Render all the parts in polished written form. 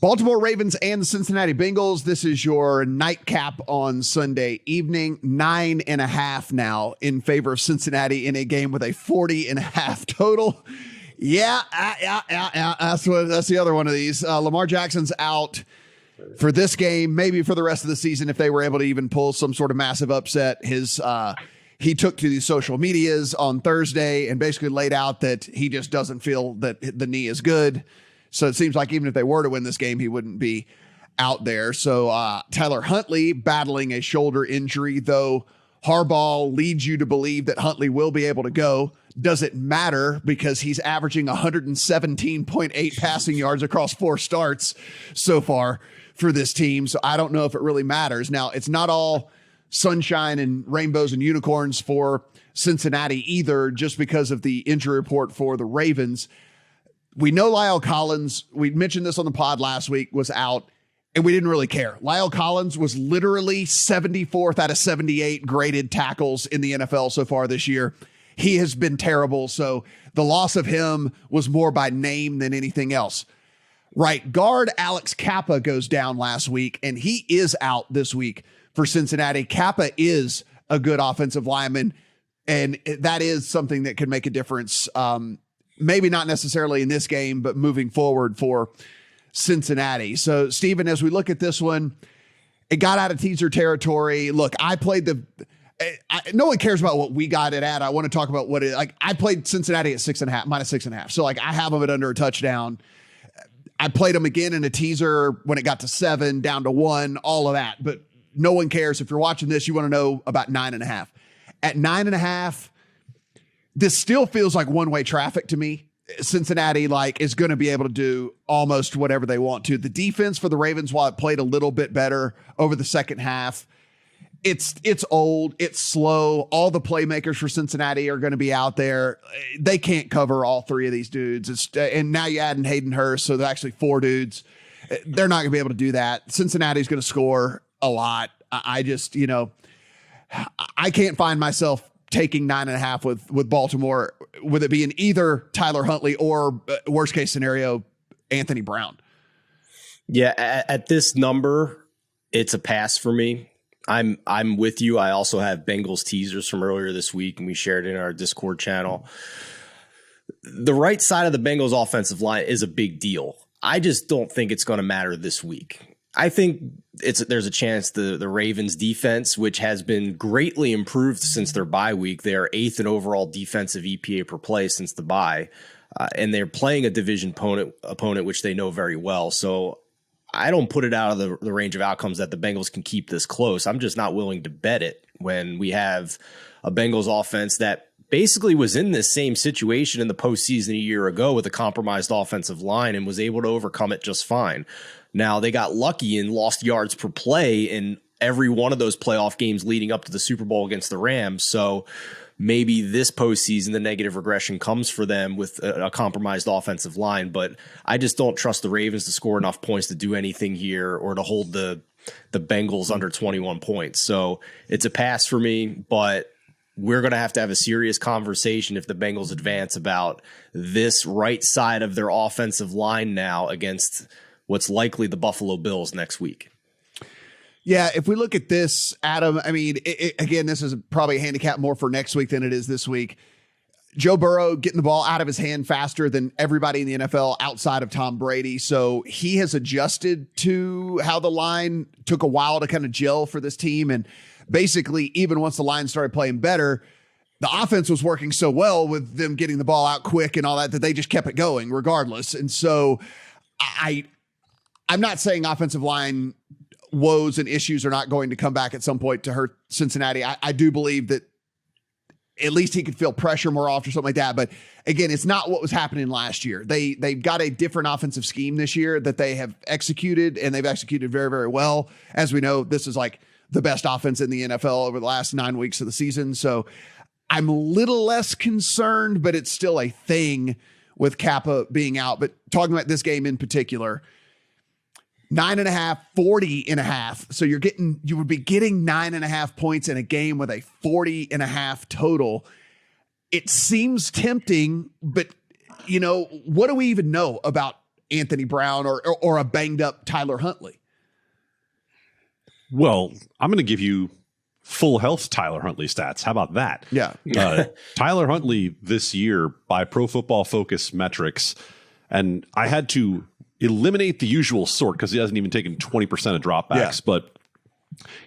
Baltimore Ravens and the Cincinnati Bengals. This is your nightcap on Sunday evening. 9.5 now in favor of Cincinnati in a game with a 40.5 total. Yeah. That's the other one of these. Lamar Jackson's out for this game, maybe for the rest of the season if they were able to even pull some sort of massive upset. He took to the social medias on Thursday and basically laid out that he just doesn't feel that the knee is good. So it seems like even if they were to win this game, he wouldn't be out there. So Tyler Huntley battling a shoulder injury, though Harbaugh leads you to believe that Huntley will be able to go. Does it matter because he's averaging 117.8 passing yards across 4 starts so far for this team. So I don't know if it really matters. Now, it's not all sunshine and rainbows and unicorns for Cincinnati either, just because of the injury report for the Ravens. We know Lyle Collins, we mentioned this on the pod last week, was out, and we didn't really care. Lyle Collins was literally 74th out of 78 graded tackles in the NFL so far this year. He has been terrible, so the loss of him was more by name than anything else. Right guard Alex Kappa goes down last week, and he is out this week for Cincinnati. Kappa is a good offensive lineman, and that is something that could make a difference. Maybe not necessarily in this game, but moving forward for Cincinnati. So, Steven, as we look at this one, it got out of teaser territory. Look, I played no one cares about what we got it at. I want to talk about what I played Cincinnati at -6.5. So, I have them at under a touchdown. I played them again in a teaser when it got to 7, down to 1, all of that. But no one cares. If you're watching this, you want to know about 9.5. At 9.5, this still feels like one-way traffic to me. Cincinnati is going to be able to do almost whatever they want to. The defense for the Ravens, while it played a little bit better over the second half, it's old, it's slow. All the playmakers for Cincinnati are going to be out there. They can't cover all 3 of these dudes. And now you add in Hayden Hurst, so they're actually 4 dudes. They're not going to be able to do that. Cincinnati's going to score a lot. I just, I can't find myself taking 9.5 with Baltimore, with it being either Tyler Huntley or worst case scenario, Anthony Brown. Yeah. At this number, it's a pass for me. I'm with you. I also have Bengals teasers from earlier this week, and we shared it in our Discord channel. The right side of the Bengals offensive line is a big deal. I just don't think it's going to matter this week. I think there's a chance the Ravens defense, which has been greatly improved since their bye week. They're 8th in overall defensive EPA per play since the bye, and they're playing a division opponent, which they know very well. So I don't put it out of the range of outcomes that the Bengals can keep this close. I'm just not willing to bet it when we have a Bengals offense that basically was in this same situation in the postseason a year ago with a compromised offensive line and was able to overcome it just fine. Now, they got lucky and lost yards per play in every one of those playoff games leading up to the Super Bowl against the Rams. So maybe this postseason, the negative regression comes for them with a compromised offensive line. But I just don't trust the Ravens to score enough points to do anything here or to hold the Bengals under 21 points. So it's a pass for me, but we're going to have a serious conversation if the Bengals advance about this right side of their offensive line now against what's likely the Buffalo Bills next week. Yeah, if we look at this, Adam, I mean, again, this is probably a handicap more for next week than it is this week. Joe Burrow getting the ball out of his hand faster than everybody in the NFL outside of Tom Brady. So he has adjusted to how the line took a while to kind of gel for this team. And basically, even once the line started playing better, the offense was working so well with them getting the ball out quick and all that they just kept it going regardless. And so I'm not saying offensive line woes and issues are not going to come back at some point to hurt Cincinnati. I do believe that at least he could feel pressure more often or something like that. But again, it's not what was happening last year. They've got a different offensive scheme this year that they have executed, and they've executed very, very well. As we know, this is the best offense in the NFL over the last 9 weeks of the season. So I'm a little less concerned, but it's still a thing with Kappa being out. But talking about this game in particular, 9.5, 40.5. So you would be getting 9.5 points in a game with a 40.5 total. It seems tempting, but what do we even know about Anthony Brown or a banged up Tyler Huntley. Well, I'm going to give you full health Tyler Huntley stats. How about that? Yeah. Tyler Huntley this year by Pro Football Focus metrics, and I had to eliminate the usual sort because he hasn't even taken 20% of dropbacks, but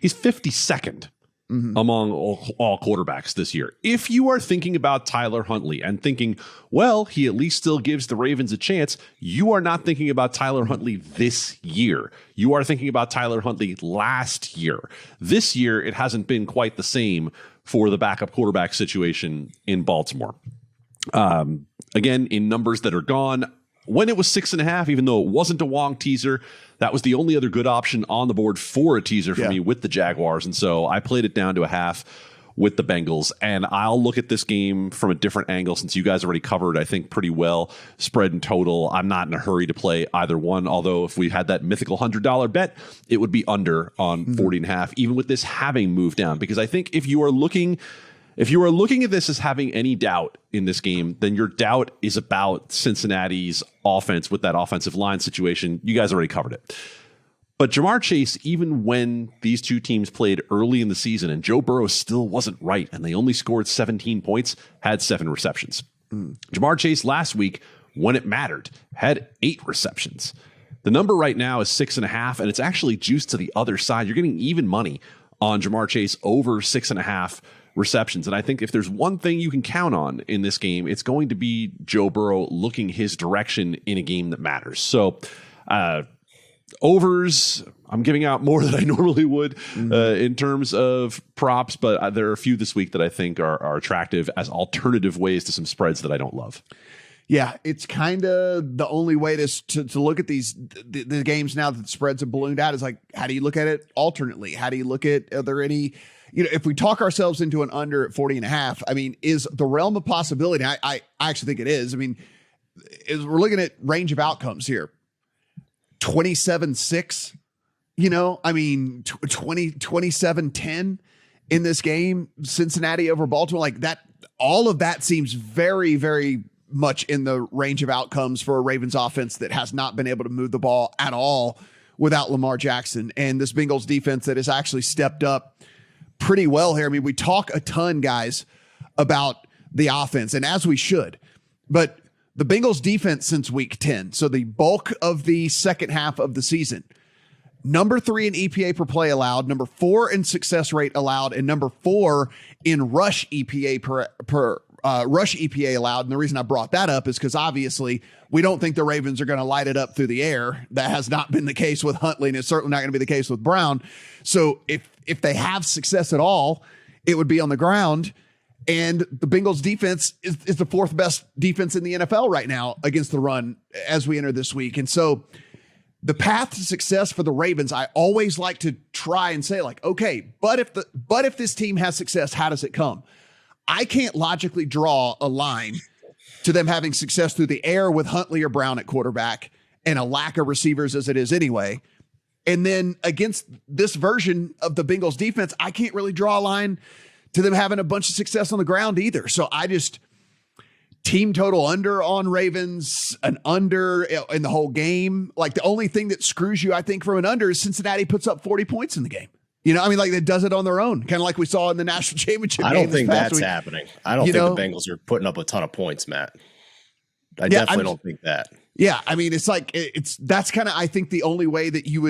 he's 52nd among all quarterbacks this year. If you are thinking about Tyler Huntley and thinking, well, he at least still gives the Ravens a chance, you are not thinking about Tyler Huntley this year. You are thinking about Tyler Huntley last year. This year, it hasn't been quite the same for the backup quarterback situation in Baltimore. Again, in numbers that are gone, when it was 6.5, even though it wasn't a Wong teaser, that was the only other good option on the board for a teaser for me with the Jaguars. And so I played it down to a half with the Bengals. And I'll look at this game from a different angle since you guys already covered, I think, pretty well spread and total. I'm not in a hurry to play either one. Although if we had that mythical $100 bet, it would be under on 40.5, even with this having moved down. Because I think if you are looking at this as having any doubt in this game, then your doubt is about Cincinnati's offense with that offensive line situation. You guys already covered it. But Jamar Chase, even when these two teams played early in the season and Joe Burrow still wasn't right and they only scored 17 points, had 7 receptions. Jamar Chase last week, when it mattered, had 8 receptions. The number right now is 6.5, and it's actually juiced to the other side. You're getting even money on Jamar Chase over 6.5 receptions. And I think if there's one thing you can count on in this game, it's going to be Joe Burrow looking his direction in a game that matters. So overs, I'm giving out more than I normally would in terms of props, but there are a few this week that I think are attractive as alternative ways to some spreads that I don't love. Yeah, it's kind of the only way to look at the games now that the spreads have ballooned out is like, how do you look at it alternately? How do you look at, are there any, if we talk ourselves into an under at 40.5, I mean, is the realm of possibility? I actually think it is. I mean, we're looking at range of outcomes here. 27-6, I mean, 27-10 in this game, Cincinnati over Baltimore, like that, all of that seems very, very much in the range of outcomes for a Ravens offense that has not been able to move the ball at all without Lamar Jackson. And this Bengals defense that has actually stepped up pretty well here. I mean, we talk a ton, guys, about the offense, and as we should, but the Bengals defense since week 10, so the bulk of the second half of the season, number 3 in EPA per play allowed, number 4 in success rate allowed, and number 4 in rush EPA per rush EPA allowed. And the reason I brought that up is because obviously we don't think the Ravens are going to light it up through the air. That has not been the case with Huntley, and it's certainly not going to be the case with Brown. So if they have success at all, it would be on the ground. And the Bengals defense is the 4th best defense in the NFL right now against the run as we enter this week. And so the path to success for the Ravens, I always like to try and say, like, okay, but if this team has success, how does it come? I can't logically draw a line to them having success through the air with Huntley or Brown at quarterback and a lack of receivers as it is anyway. And then against this version of the Bengals defense, I can't really draw a line to them having a bunch of success on the ground either. So I just team total under on Ravens, an under in the whole game. Like the only thing that screws you, I think, from an under is Cincinnati puts up 40 points in the game. I mean, like it does it on their own, kind of like we saw in the national championship. I don't think that's week. happening. I don't think the Bengals are putting up a ton of points, Matt. I definitely don't think that. Yeah, I mean, it's like that's kind of, I think, the only way that you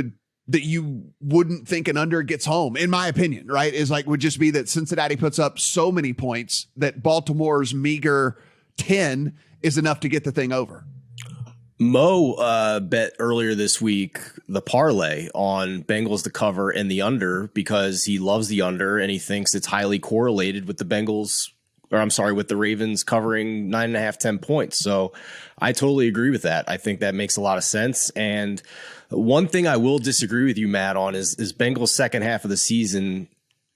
wouldn't think an under gets home, in my opinion, right? Is like would just be that Cincinnati puts up so many points that Baltimore's meager 10 is enough to get the thing over. Mo bet earlier this week the parlay on Bengals to cover and the under because he loves the under and he thinks it's highly correlated with the Bengals, or I'm sorry, with the Ravens covering 9.5, 10 points. So I totally agree with that. I think that makes a lot of sense. And one thing I will disagree with you, Matt, on is Bengals second half of the season.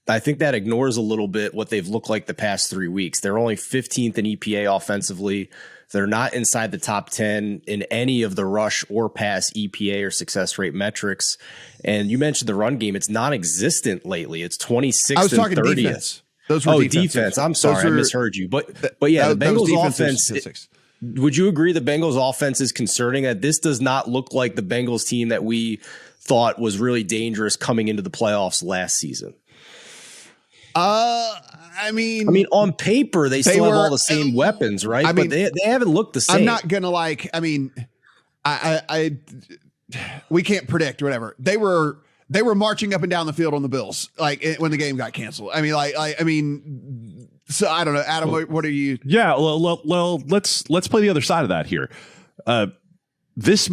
I think that ignores a little bit what they've looked like the past 3 weeks. They're only 15th in EPA offensively. They're not inside the top 10 in any of the rush or pass EPA or success rate metrics. And you mentioned the run game. It's non-existent lately. It's 26th I was and talking 30th. Defense. Those were defense. I'm sorry, I misheard you. But yeah, the Bengals offense. Would you agree the Bengals offense is concerning? That this does not look like the Bengals team that we thought was really dangerous coming into the playoffs last season? I mean, on paper, they still have all the same weapons, right? But they haven't looked the same. I'm not gonna we can't predict whatever. They were marching up and down the field on the Bills, when the game got canceled. So I don't know, Adam. What are you? Yeah, well, let's play the other side of that here. This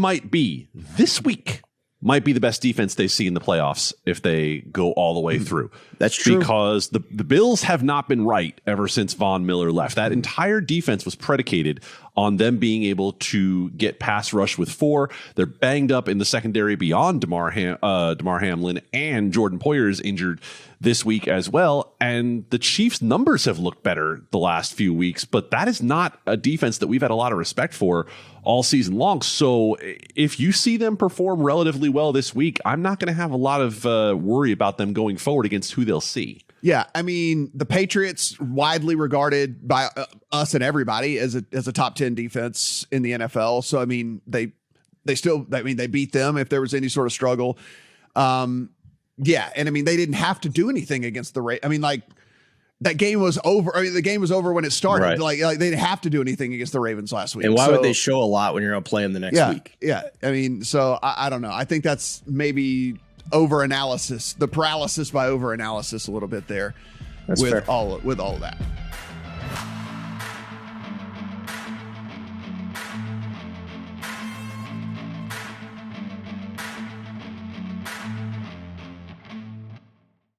week might be the best defense they see in the playoffs if they go all the way through. That's true. Because the Bills have not been right ever since Von Miller left. That entire defense was predicated on them being able to get pass rush with 4. They're banged up in the secondary beyond Damar Hamlin, and Jordan Poyer is injured this week as well. And the Chiefs' numbers have looked better the last few weeks, but that is not a defense that we've had a lot of respect for all season long. So if you see them perform relatively well this week, I'm not going to have a lot of worry about them going forward against who they'll see. Yeah, the Patriots, widely regarded by us and everybody as a top 10 defense in the NFL. So they beat them if there was any sort of struggle. Yeah, and they didn't have to do anything against the Ravens. That game was over. The game was over when it started. Right. They didn't have to do anything against the Ravens last week. And why would they show a lot when you're going to play them the next week? Yeah, so I don't know. I think that's maybe over-analysis, the paralysis by over-analysis a little bit there. That's with fair. all of that.